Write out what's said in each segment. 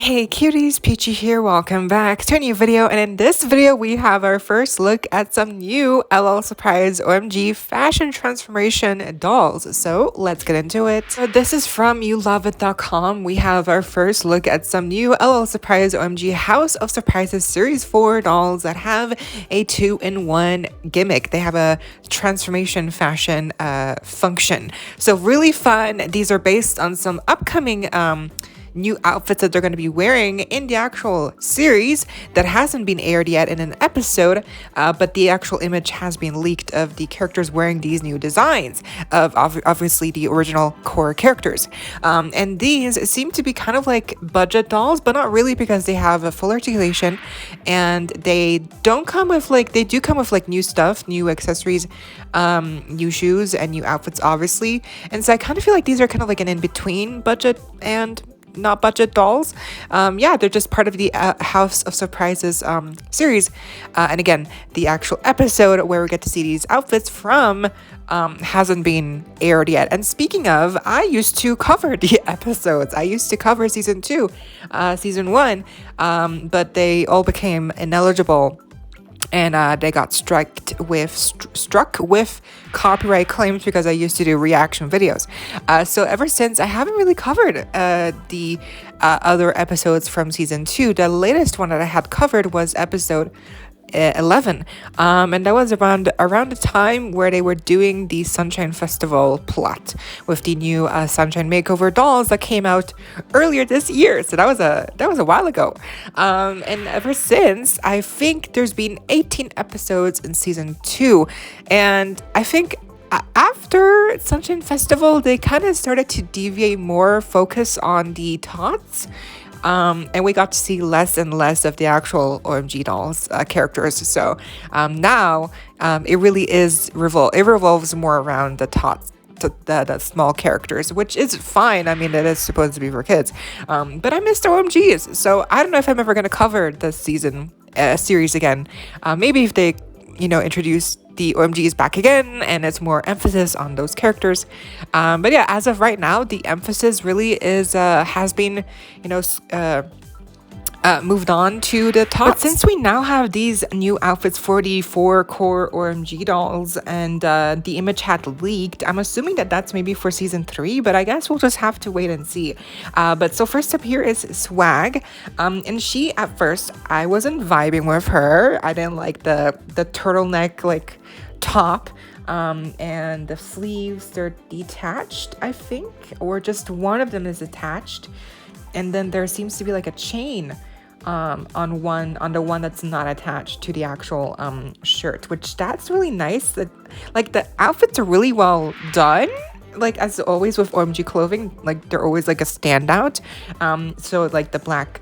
Hey cuties, Peachy here, welcome back to a new video, and in this video we have our first look at some new LL Surprise OMG fashion transformation dolls. So let's get into it. So this is from youloveit.com. We have our first look at some new LL Surprise OMG House of Surprises Series 4 dolls that have a 2-in-1 gimmick. They have a transformation fashion function. So really fun. These are based on some upcoming new outfits that they're going to be wearing in the actual series that hasn't been aired yet in an episode, but the actual image has been leaked of the characters wearing these new designs of obviously the original core characters. And these seem to be kind of like budget dolls, but not really, because they have a full articulation and they don't come with they do come with new stuff, new accessories, new shoes and new outfits obviously. And so I kind of feel like these are kind of like an in-between budget and not budget dolls. Yeah, they're just part of the House of Surprises series, and again, the actual episode where we get to see these outfits from hasn't been aired yet. And speaking of, I used to cover the episodes. I used to cover season 2, season 1, but they all became ineligible, and they got struck with copyright claims because I used to do reaction videos. So ever since, I haven't really covered the other episodes from season 2. The latest one that I had covered was episode 11, and that was around the time where they were doing the Sunshine Festival plot with the new Sunshine Makeover dolls that came out earlier this year. So that was a while ago, and ever since, I think there's been 18 episodes in season 2, and I think after Sunshine Festival they kind of started to deviate more focus on the tots. And we got to see less and less of the actual OMG dolls characters. So now it really is it revolves more around the tots, the small characters, which is fine. I mean, it is supposed to be for kids. But I missed OMGs, so I don't know if I'm ever going to cover the season series again. Maybe if they introduce the OMGs back again and it's more emphasis on those characters, but yeah, as of right now, the emphasis really is has been moved on to the top. But since we now have these new outfits for the 4 core OMG dolls, and the image had leaked, I'm assuming that that's maybe for season 3, but I guess we'll just have to wait and see. But so first up here is Swag, and she, at first, I wasn't vibing with her. I didn't like the turtleneck top, and the sleeves, they're detached, I think, or just one of them is attached, and then there seems to be a chain on the one that's not attached to the actual shirt, which that's really nice. That the outfits are really well done, as always with OMG clothing, they're always a standout. So the black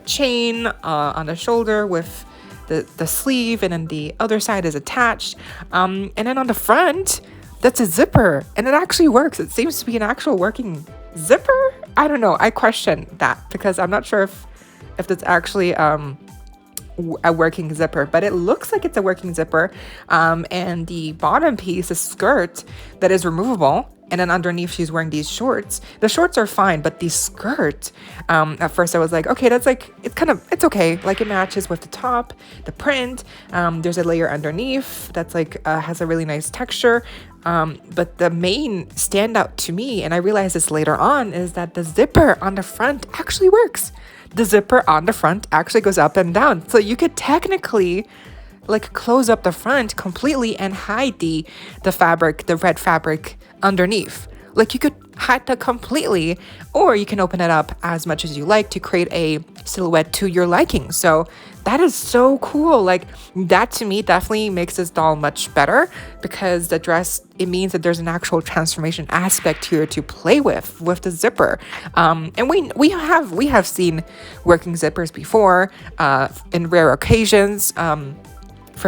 chain on the shoulder with the sleeve, and then the other side is attached, and then on the front that's a zipper, and it actually works. It seems to be an actual working zipper. I don't know, I question that because I'm not sure if that's actually a working zipper, but it looks like it's a working zipper. And the bottom piece, a skirt that is removable, and then underneath she's wearing these shorts. The shorts are fine, but the skirt, at first I was like, okay, that's it's okay, it matches with the top, the print. There's a layer underneath that's has a really nice texture. But the main standout to me, and I realized this later on, is that the zipper on the front actually works. The zipper on the front actually goes up and down. So you could technically close up the front completely and hide the fabric, the red fabric underneath. You could hide that completely, or you can open it up as much as you like to create a silhouette to your liking. So that is so cool. That to me definitely makes this doll much better, because the dress, it means that there's an actual transformation aspect here to play with the zipper. And we have seen working zippers before in rare occasions from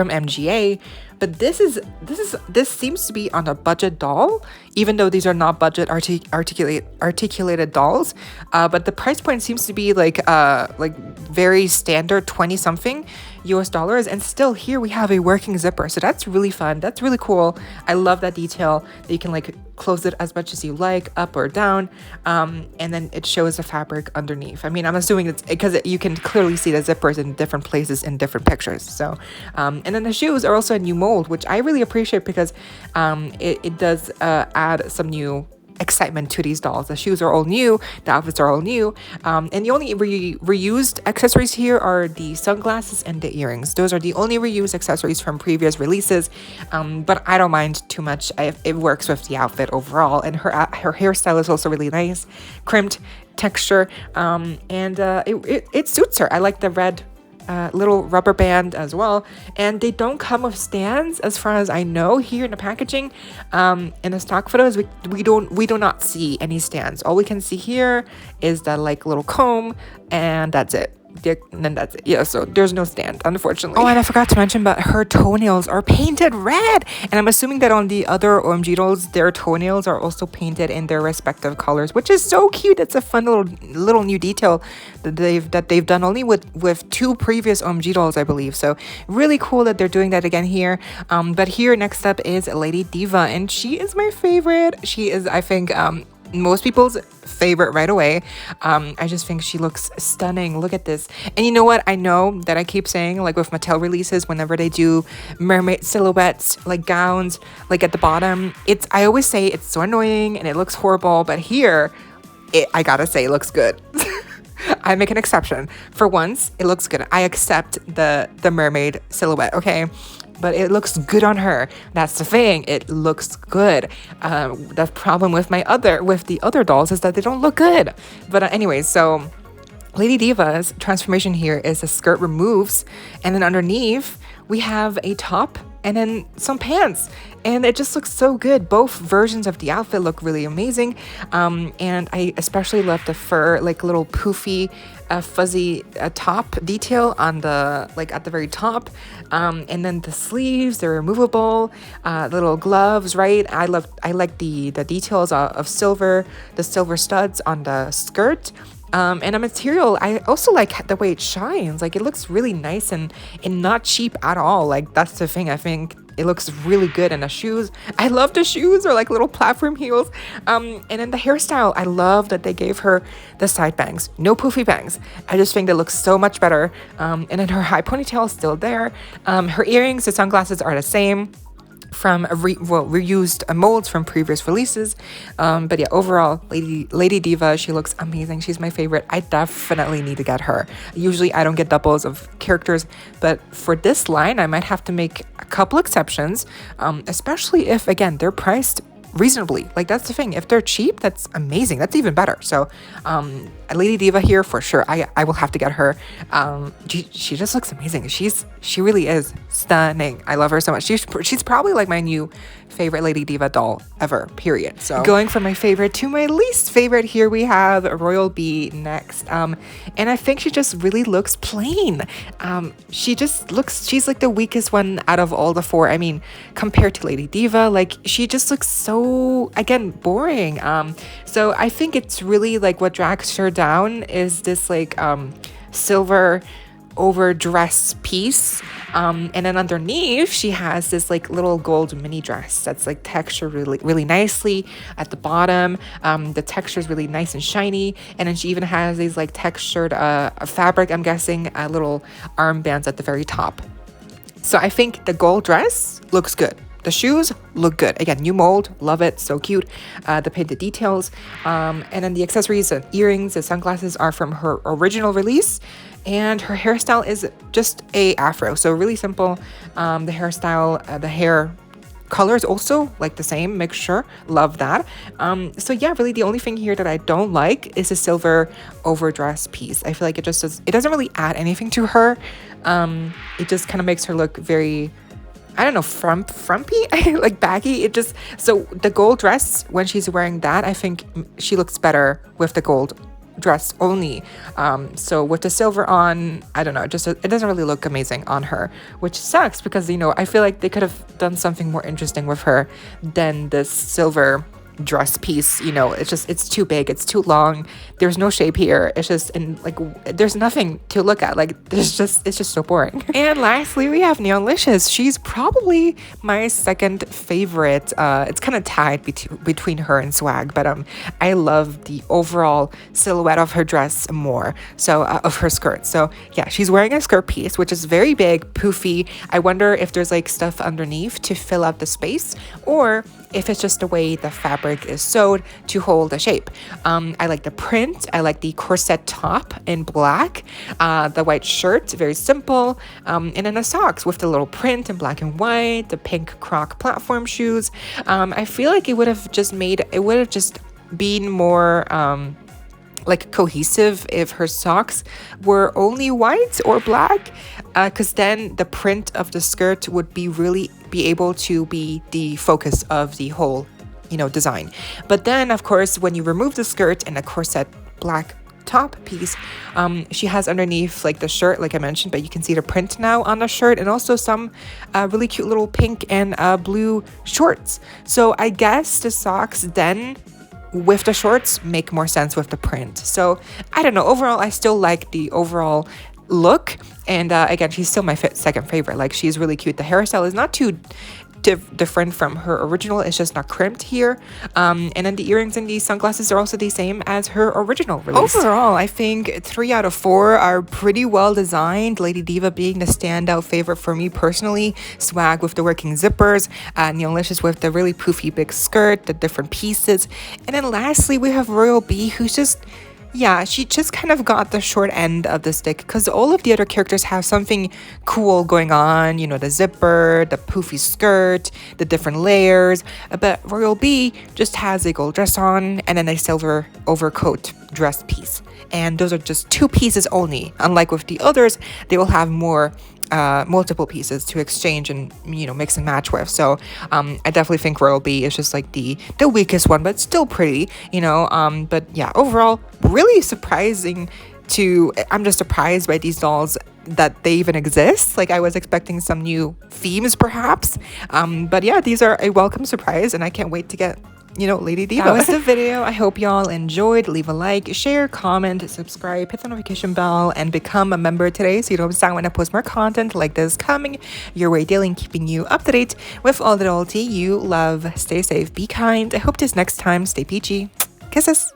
MGA. But this seems to be on a budget doll, even though these are not budget articulated dolls, but the price point seems to be like very standard 20 something US dollars, and still here we have a working zipper, so that's really fun. That's really cool. I love that detail that you can like close it as much as you like, up or down, and then it shows the fabric underneath. I mean, I'm assuming it's because you can clearly see the zippers in different places in different pictures. So and then the shoes are also a new mold, which I really appreciate because it does add some new excitement to these dolls. The shoes are all new, the outfits are all new, and the only reused accessories here are the sunglasses and the earrings. Those are the only reused accessories from previous releases, but I don't mind too much. It works with the outfit overall, and her hairstyle is also really nice, crimped texture, and it suits her. I like the red little rubber band as well, and they don't come with stands as far as I know here in the packaging. In the stock photos we do not see any stands. All we can see here is that like little comb, and that's it. And then that's it. Yeah, so there's no stand, unfortunately. Oh, and I forgot to mention, but her toenails are painted red, and I'm assuming that on the other OMG dolls their toenails are also painted in their respective colors, which is so cute. It's a fun little new detail that they've done only with two previous OMG dolls, I believe. So really cool that they're doing that again here. But here next up is Lady Diva, and she is my favorite. She is, I think, most people's favorite right away. I just think she looks stunning. Look at this. And you know what? I know that I keep saying, like with Mattel releases, whenever they do mermaid silhouettes, like gowns, like at the bottom, I always say it's so annoying and it looks horrible, but here, I gotta say, it looks good. I make an exception. For once, it looks good. I accept the mermaid silhouette, okay? But it looks good on her. That's the thing. It looks good. The problem with the other dolls is that they don't look good. But anyways, so Lady Diva's transformation here is the skirt removes, and then underneath we have a top and then some pants, and it just looks so good. Both versions of the outfit look really amazing, and I especially love the fur, like little poofy fuzzy top detail on the at the very top, and then the sleeves, they're removable, little gloves, right? I like the details of silver, the silver studs on the skirt. And a material, I also like the way it shines. Like, it looks really nice and not cheap at all. Like, that's the thing. I think it looks really good. And the shoes, I love the shoes, or like little platform heels. And then the hairstyle, I love that they gave her the side bangs, no poofy bangs. I just think that looks so much better. And then her high ponytail is still there. Her earrings, the sunglasses are the same from reused molds from previous releases, but yeah, overall, Lady Diva, she looks amazing. She's my favorite. I definitely need to get her. Usually I don't get doubles of characters, but for this line I might have to make a couple exceptions, especially if, again, they're priced reasonably. Like, that's the thing. If they're cheap, that's amazing. That's even better. So Lady Diva here for sure. I will have to get her. She just looks amazing. She really is stunning. I love her so much. She's probably like my new favorite Lady Diva doll ever, period. So going from my favorite to my least favorite, here we have Royal Bee next, and I think she just really looks plain. She's like the weakest one out of all the four. I mean, compared to Lady Diva, like, she just looks so, again, boring. So I think it's really like what drags her down is this like silver overdress piece, and then underneath she has this like little gold mini dress that's like textured really nicely at the bottom. The texture is really nice and shiny, and then she even has these like textured fabric, I'm guessing, little armbands at the very top. So I think the gold dress looks good. The shoes look good. Again, new mold, love it, so cute. The painted details, and then the accessories, the earrings, the sunglasses are from her original release, and her hairstyle is just a afro, so really simple. The hairstyle, the hair color is also like the same mixture, love that. So yeah, really the only thing here that I don't like is the silver overdress piece. I feel like it doesn't really add anything to her. It just kind of makes her look very, I don't know, frumpy, like baggy. So the gold dress, when she's wearing that, I think she looks better with the gold dress only. So with the silver on, I don't know, it doesn't really look amazing on her, which sucks because, I feel like they could have done something more interesting with her than this silver dress piece, you know, it's too big, it's too long, there's no shape here, it's just, and like there's nothing to look at, like it's just so boring. And lastly, we have Neonlicious. She's probably my second favorite. It's kind of tied between her and Swag, but I love the overall silhouette of her dress more, so of her skirt. So yeah, she's wearing a skirt piece which is very big, poofy. I wonder if there's like stuff underneath to fill out the space, or if it's just the way the fabric is sewed to hold the shape. I like the print, I like the corset top in black, the white shirt, very simple, and then the socks with the little print in black and white, the pink croc platform shoes. I feel like it would have just been more like cohesive if her socks were only white or black, because then the print of the skirt would be able to be the focus of the whole, you know, design. But then of course when you remove the skirt and the corset black top piece, she has underneath like the shirt, like I mentioned, but you can see the print now on the shirt, and also some really cute little pink and blue shorts. So I guess the socks then with the shorts make more sense with the print. So I don't know, overall I still like the overall look, and again, she's still my second favorite. Like, she's really cute. The hairstyle is not too different from her original, it's just not crimped here, and then the earrings and the sunglasses are also the same as her original release. Overall, I think 3 out of 4 are pretty well designed, Lady Diva being the standout favorite for me personally. Swag with the working zippers, Neonlicious with the really poofy big skirt, the different pieces, and then lastly we have Royal B, who's just, yeah, she just kind of got the short end of the stick, because all of the other characters have something cool going on, you know, the zipper, the poofy skirt, the different layers, but Royal B just has a gold dress on and then a silver overcoat dress piece, and those are just 2 pieces only. Unlike with the others, they will have more multiple pieces to exchange and, you know, mix and match with. So I definitely think Royal B is just like the weakest one, but still pretty, you know. But yeah, overall really surprising I'm just surprised by these dolls that they even exist. Like, I was expecting some new themes perhaps, but yeah, these are a welcome surprise, and I can't wait to get, you know, Lady Diva. That was the video. I hope y'all enjoyed. Leave a like, share, comment, subscribe, hit the notification bell, and become a member today so you don't miss out when I post more content like this coming your way daily and keeping you up to date with all the doll tea you love. Stay safe, be kind. I hope this next time stay peachy. Kisses.